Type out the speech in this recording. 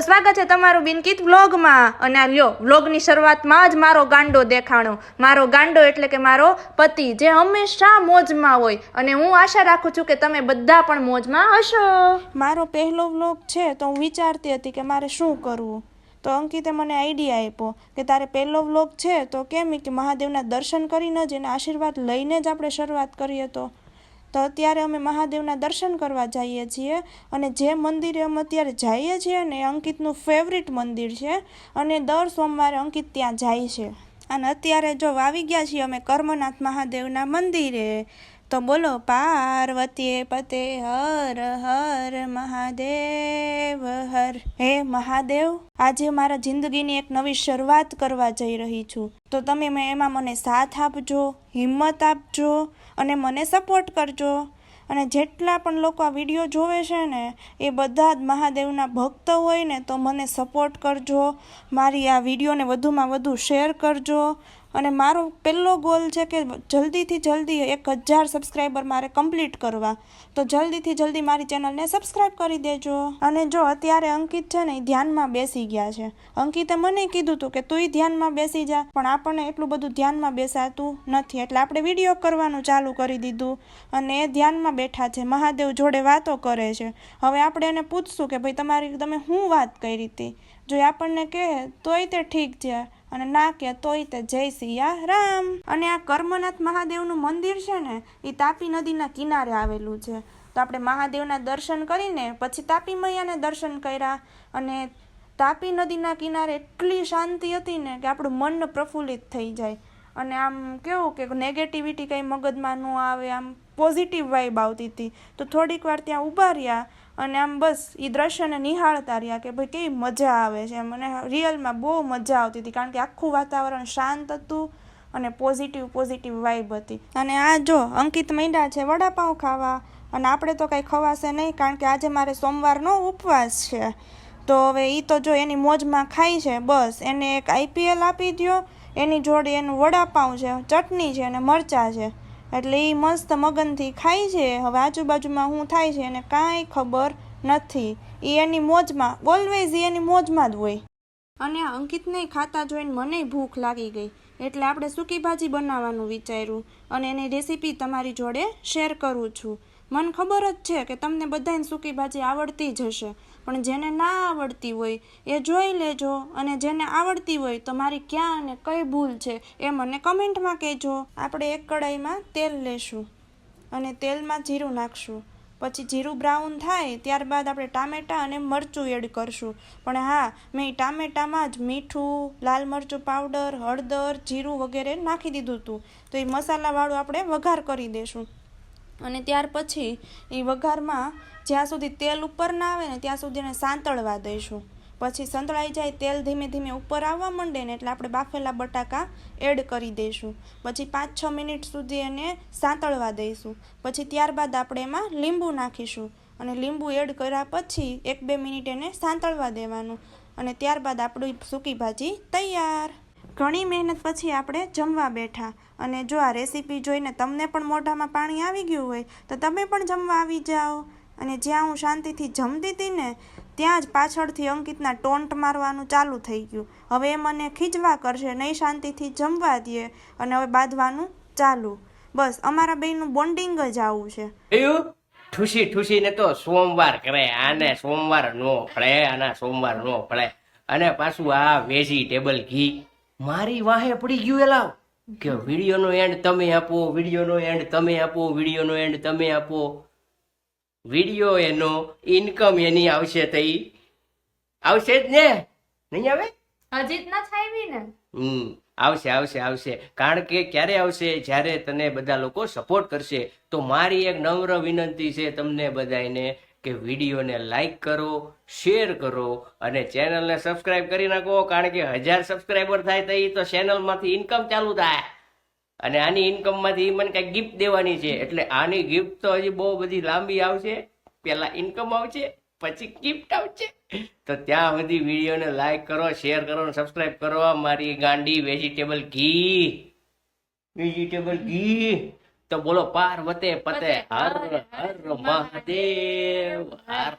સ્વાગત છે તમારું બિનકીત વ્લોગમાં। અને આ લ્યો વ્લોગની શરૂઆતમાં જ મારો ગાંડો દેખાણો। મારો ગાંડો એટલે કે મારો પતિ, જે હંમેશા મોજમાં હોય અને હું આશા રાખું છું કે તમે બધા પણ મોજમાં હશો। મારો પહેલો વ્લોગ છે તો હું વિચારતી હતી કે મારે શું કરવું, તો અંકિતે મને આઈડિયા આપ્યો કે તારે પહેલો વ્લોગ છે તો કેમ કે મહાદેવના દર્શન કરીને જ એના આશીર્વાદ લઈને જ આપણે શરૂઆત કરીએ। તો અત્યારે અમે મહાદેવના દર્શન કરવા જઈએ છીએ અને જે મંદિરે અમે અત્યારે જઈએ છીએ ને એ અંકિતનું ફેવરિટ મંદિર છે અને દર સોમવારે અંકિત ત્યાં જાય છે। અને અત્યારે જો આવી ગયા છીએ અમે કર્મનાથ મહાદેવના મંદિરે। તો બોલો પાર્વતી પતે હર હર મહાદેવ હર। હે મહાદેવ, આજે મારા જિંદગીની એક નવી શરૂઆત કરવા જઈ રહી છું, તો તમે એમાં મને સાથ આપજો, હિંમત આપજો અને મને સપોર્ટ કરજો। અને જેટલા પણ લોકો આ વિડીયો જોવે છે ને એ બધા જ મહાદેવના ભક્ત હોય ને તો મને સપોર્ટ કરજો, મારી આ વિડીયોને વધુમાં વધુ શેર કરજો। અને મારો પહેલો ગોલ છે કે જલ્દીથી જલ્દી 1000 સબસ્ક્રાઈબર મારે કમ્પ્લીટ કરવા, તો જલ્દીથી જલ્દી મારી ચેનલને સબસ્ક્રાઈબ કરી દેજો। અને જો અત્યારે અંકિત છે ને એ ધ્યાનમાં બેસી ગયા છે। અંકિતે મને કીધું હતું કે તુંય ધ્યાનમાં બેસી જા, પણ આપણને એટલું બધું ધ્યાનમાં બેસાતું નથી, એટલે આપણે વિડીયો કરવાનું ચાલુ કરી દીધું અને એ ધ્યાનમાં બેઠા છે, મહાદેવ જોડે વાતો કરે છે। હવે આપણે એને પૂછશું કે ભાઈ તમે શું વાત કરી હતી, જો આપણને કહે તોય તે ઠીક છે અને ના કે તોય તે જય સિયા રામ। અને આ કર્મનાથ મહાદેવનું મંદિર છે ને એ તાપી નદીના કિનારે આવેલું છે, તો આપણે મહાદેવના દર્શન કરીને પછી તાપી મૈયાને દર્શન કર્યા। અને તાપી નદીના કિનારે એટલી શાંતિ હતી ને કે આપણું મન પ્રફુલ્લિત થઈ જાય અને આમ કેવું કે નેગેટિવિટી કંઈ મગજમાં ન આવે, આમ પોઝિટિવ વાઇબ આવતી હતી। તો થોડીક વાર ત્યાં ઊભા રહ્યા અને આમ બસ એ દ્રશ્યને નિહાળતા રહ્યા કે ભાઈ કેવી મજા આવે છે। મને રિયલમાં બહુ મજા આવતી હતી, કારણ કે આખું વાતાવરણ શાંત હતું અને પોઝિટિવ વાઇબ હતી। અને આ જો અંકિત માંડ્યા છે વડાપાઉં ખાવા, અને આપણે તો કંઈ ખવાશે નહીં કારણ કે આજે મારે સોમવારનો ઉપવાસ છે। તો હવે એ તો જો એની મોજમાં ખાય છે, બસ એને એક IPL આપી દો, એની જોડે એનું વડાપાઉં છે, ચટણી છે અને મરચાં છે, એટલે એ મસ્ત મગનથી ખાય છે। હવે આજુબાજુમાં શું થાય છે એને કાંઈ ખબર નથી, એ એની મોજમાં, ઓલવેઝ એની મોજમાં જ હોય। અને આ અંકિતને ખાતા જોઈને મને ભૂખ લાગી ગઈ, એટલે આપણે સૂકી ભાજી બનાવવાનું વિચાર્યું અને એની રેસીપી તમારી જોડે શેર કરું છું। મને ખબર જ છે કે તમને બધાને સૂકી ભાજી આવડતી જ હશે, પણ જેને ના આવડતી હોય એ જોઈ લેજો, અને જેને આવડતી હોય તો મારી ક્યાં અને કઈ ભૂલ છે એ મને કમેન્ટમાં કહેજો। આપણે એક કડાઈમાં તેલ લેશું અને તેલમાં જીરું નાખશું, પછી જીરું બ્રાઉન થાય ત્યારબાદ આપણે ટામેટાં અને મરચું એડ કરશું। પણ હા, મેં ટામેટામાં જ મીઠું, લાલ મરચું પાવડર, હળદર, જીરું વગેરે નાખી દીધું હતું, તો એ મસાલાવાળું આપણે વઘાર કરી દઈશું। અને ત્યાર પછી એ વઘારમાં જ્યાં સુધી તેલ ઉપર ના આવે ને ત્યાં સુધી એને સાંતળવા દઈશું। પછી સંતળાઈ જાય, તેલ ધીમે ધીમે ઉપર આવવા માંડે ને એટલે આપણે બાફેલા બટાકા એડ કરી દઈશું। પછી 5-6 મિનિટ સુધી એને સાંતળવા દઈશું। પછી ત્યારબાદ આપણે એમાં લીંબુ નાખીશું અને લીંબુ એડ કર્યા પછી 1-2 મિનિટ એને સાંતળવા દેવાનું અને ત્યારબાદ આપણી સૂકી ભાજી તૈયાર। ઘણી મહેનત પછી આપણે જમવા બેઠા, અને જો આ રેસીપી જોઈને તમને પણ મોઢામાં પાણી આવી ગયું હોય તો તમે પણ જમવા આવી જાઓ। અને જ્યાં હું શાંતિથી જમતી હતી ને ત્યાં જ પાછળથી અંકિતના ટોન્ટ મારવાનું ચાલુ થઈ ગયું। હવે એ મને ખીજવા કરશે, નહીં શાંતિથી જમવા દે અને હવે બાંધવાનું ચાલુ। બસ અમારા બેયનું બોન્ડિંગ જ આવું છે। ઠુસી ઠુસીને તો સોમવાર કરે, આને સોમવાર નો ફળે, આના સોમવાર નો ફળે, અને પાછું આ વેજીટેબલ ઘી મારી વાહે પડી ગયું એલા કે વિડીયોનો એન્ડ તમે આપો, વિડીયોનો એન્ડ તમે આપો, વિડીયોનો એન્ડ તમે આપો। વિડીયો એનો, ઇન્કમ એની આવશે તો ઈ આવશે જ ને, નહીં આવે? હજી જ ન થાવી ને? આવશે આવશે આવશે, કારણ કે ક્યારે આવશે? જ્યારે તને બધા લોકો સપોર્ટ કરશે। તો મારી એક નમ્ર વિનંતી છે તમને બધાને કે વિડીયોને લાઈક કરો, શેર કરો અને ચેનલને સબસ્ક્રાઈબ કરી નાખો, કારણ કે 1000 સબસ્ક્રાઈબર થાય તો એ તો ચેનલમાંથી ઇન્કમ ચાલુ થાય અને આની ઇન્કમમાંથી મને કઈ ગિફ્ટ દેવાની છે, એટલે આની ગિફ્ટ તો હજી બહુ બધી લાંબી આવશે। પહેલા ઇન્કમ આવશે પછી ગિફ્ટ આવશે, તો ત્યાં સુધી વિડીયોને લાઈક કરો, શેર કરો અને સબસ્ક્રાઈબ કરો। મારી ગાંડી વેજીટેબલ ઘી તો બોલો પાર્વતી પતે હર હર મહાદેવ હર